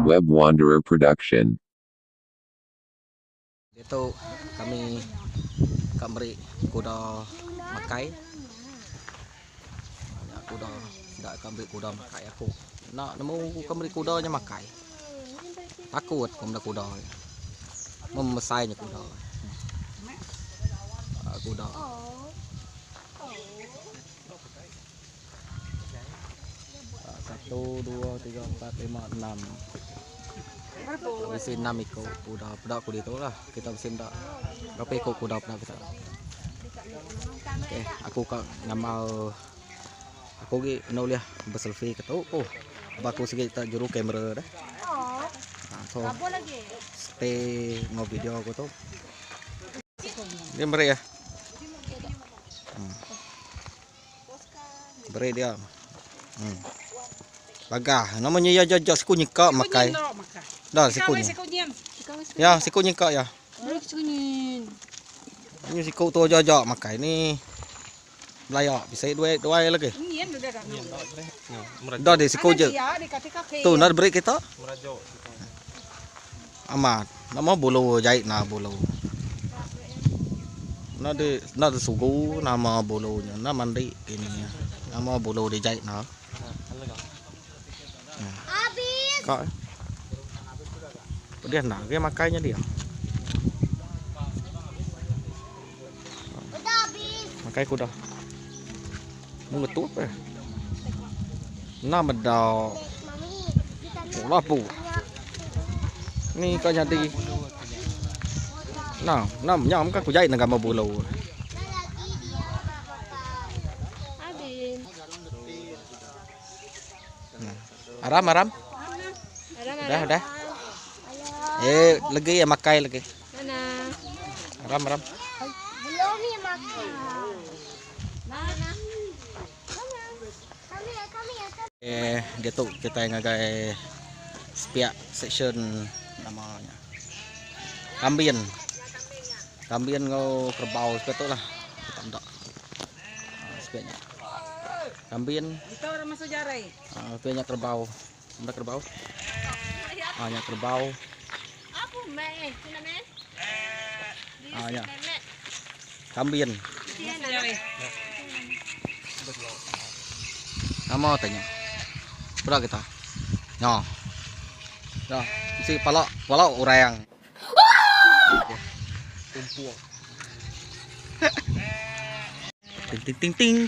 Web Wanderer Production. Itu kami kamri kuda makai. Kuda tidak kamri kuda makai aku. Nak nemu kamri kudanya makai. Takut kumda kuda. Memesainya kuda. Kuda. Satu, dua, tiga, empat, lima, enam. Bisa 6 ikut kuda. Pedak kuda itu lah. Kita bisa tak. Berapa ikut kuda pedak kita. Oke, aku kak ngamal. Aku gi nulis berselfie ketu. Oh, aku sikit tak juru kamera dah. So, stay mau video aku tu. Dia beri ya. Beri dia. Bagah, namanya ya jajak siku nyika makai. Dah siku. Ya, siku nyika ya. Ini siku tu jajak makai ni. Belayak bisa dua lagi. Dah di siku je. Tu nak beri kita. Amat. Nama bulu jahit na bulu. Nak sugu nama bulunya. Nama mandi ini. Nama bulu di jahit na. Kak. Dia nak dia makainya dia. Makai kuda. Mengetuk apa? Nama dah. Bola pu. Ni kau jadi. Nah, nyam kan aku jahit dengan gambar bulu. Aram. Dah. Lagi ya makai lagi. Mana? Aram. Belum ni makan. Mana? Kami. Dia tu kita yang ngagai spiak section namanya. Kambien ngau kerbau betul lah. Kita ndak. Spiaknya. Kambien. Itu orang masuk jarai. Spiaknya kerbau. Ada kerbau. Hanya kerbau. Apa meh? Kena meh? Hanya. Kambien. Nama tanya. Berapa kita? Nyo. Dah, si palak orang. Tumpuang. Ting.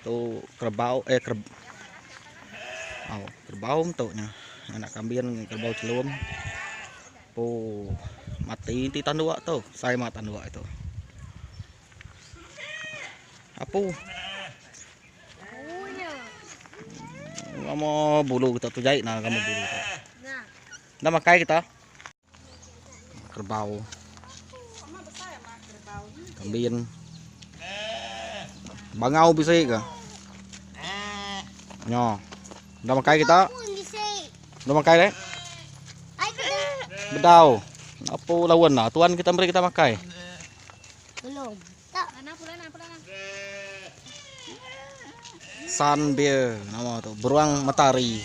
Tu kerbau kerbau tu nya. Anak kambing kerbau celum. Mati ti tandua tu. Saya mah tandua itu. Apa? Kamu bulu kita tu jahit nah kamu bulu. Dah makai kita. Kerbau. Kambing. Bangau bisa ke? Nyo. Dah makai kita. Dah makai deh. Bedau. Apa lawan lah? Tuan kita beri kita makai. Belum. Tak. Pulana. Sun bear nama tu. Beruang matahari.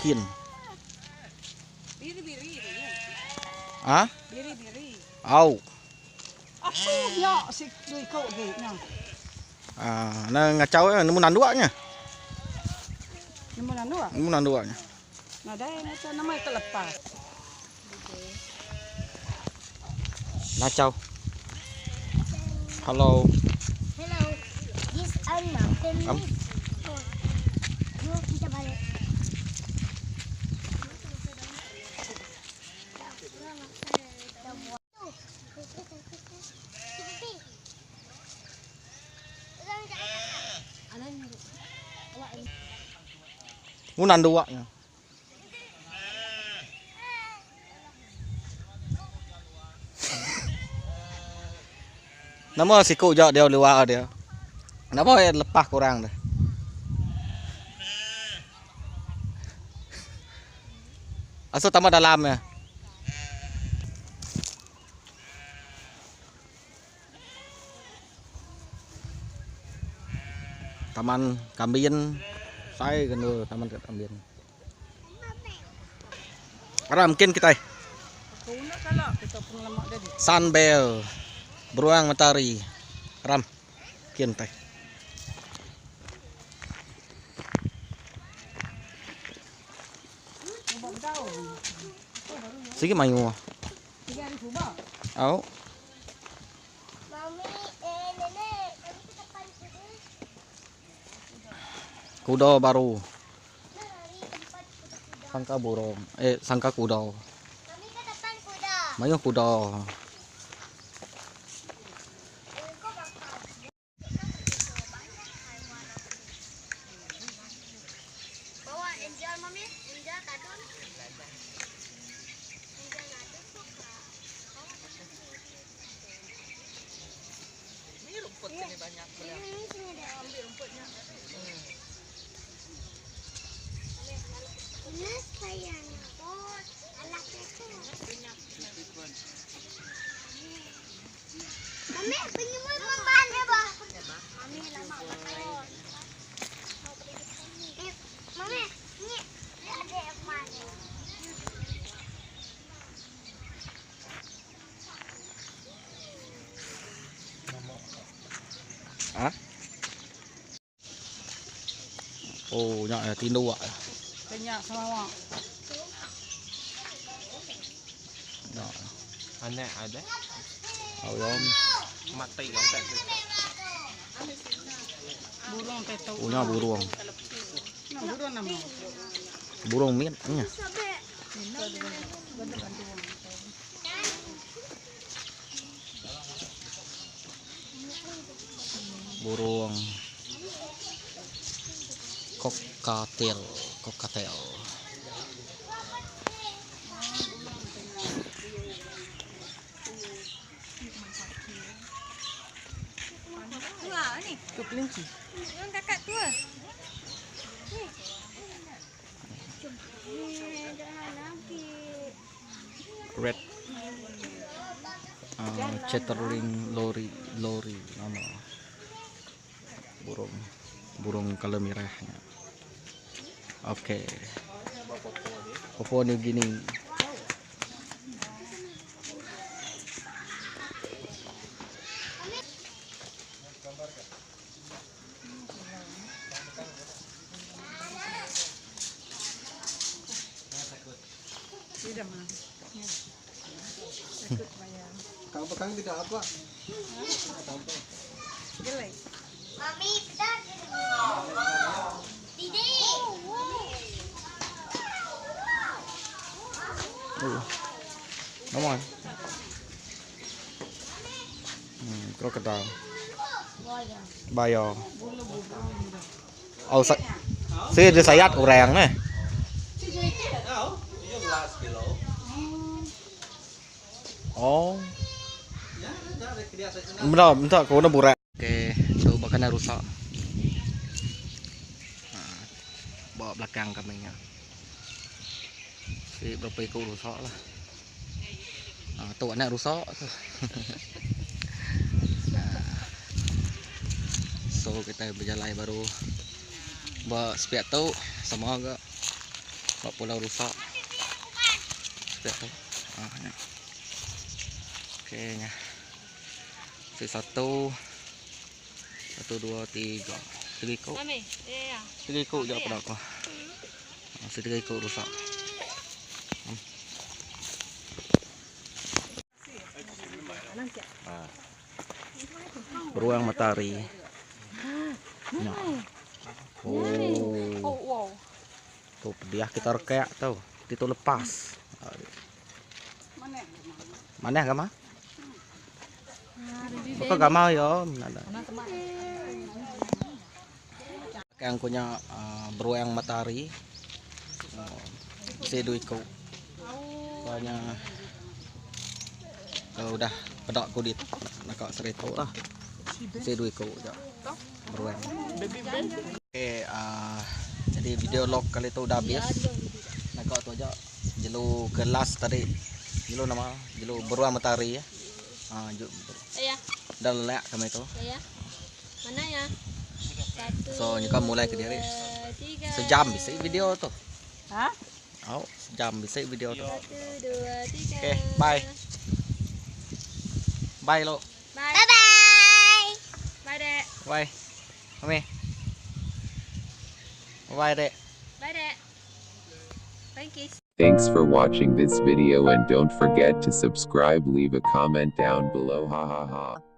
Kin. Biri. Ah? Biri. Au. Asu ya si dui kau gitu. Nah ngacau ya nemu nanduaknya. Nemu nanduaknya. Nah, dah macam nama itu lepas. Ngacau. Hello. This Anna. Yuk kita balik. Nanduaknya. Nama siku jak dia luar dia. Nama lepas kurang dah. Asal tambah dalam ya. Taman Kambin. Saya kenal Taman Kambin. Ram mungkin kita. Kuna kalau kita pun lama jadi. Sunbell. Beruang matahari. Ram. Mungkin teh. Sige mayu. Tiga hari subuh. Au. Mami, nenek, kami ke depan kuda. Kuda baru. Lari tempat kuda. Sangka burung. Sangka kuda. Kami ke depan kuda. Mayu kuda. Bawa angel, Mami. Angel kadun. Angel kadun suka. Ini rumput sini banyak. Ini sini deh, ambil rumputnya. Ini sayang. Oh, anaknya tuh. Mami, penyemut mana, Bah? Mami, lama banget. Mami, ini ada yang mana? Hả? Ồ, nhỏ là tin đâu ạ? Banyak sama. Nhỏ. Anak ada Ồ, yom. mati kan tak Burung teto. Ồ, nhỏ burung. Nah, burung nama. Burung miết nhỉ? Burung cockatiel, cockatiel. Tu kelinci. Yang kakak tua. Red Chatterling lori nama burung kalau merahnya. Oke. Papua New Guinea. Tidak mah. kau pegang tidak apa Jelek. Mami, dah. Didi. Đúng rồi. Crocodile. Bayo. Oh, sih dia sayat orang nih. Oh. Bentar, kau udah burak. Oke, tuh bakannya rusak. Nah, bawa belakang kambingnya. Si berapa ekor rusak lah. Nah, tuh anak rusak. Nah, so kita berjalan baru. Bawa spiat tuh sama agak. Bawa pulau rusak. Spiat tuh. Nah, oke nya. Satu, dua, tiga ekor. Mami, ya. 3 ekor je pada aku. 3 ekor rusak. Beruang matahari. Nah. Oh. wow. Tuh dia kita rekek tuh. Itu lepas. Mana? Mana gama? Bukan gama ya. Yang punya beruang matahari. Si 2 ekor. Soalnya kalau udah pedak kudit nak serito lah. Si 2 ekor je. Beruang. Oke, jadi video log kali itu udah habis. Nak tu aja. Jelu gelas tadi. Jelu nama, jelu beruang matahari ya. Iya. Dan lelak kami itu. Iya. Mana ya? So, nyo ka mulai ke diri. 3 Sejam bisa video tu. Ha? Oh, sejam bisa video tu. 1 2 3 Okay, bye. Bye lo. Bye bye. Bye Dek. Bye. Mami. Bye dek. Bye Dek. Thank you. Thanks for watching this video and don't forget to subscribe, leave a comment down below. Ha ha ha.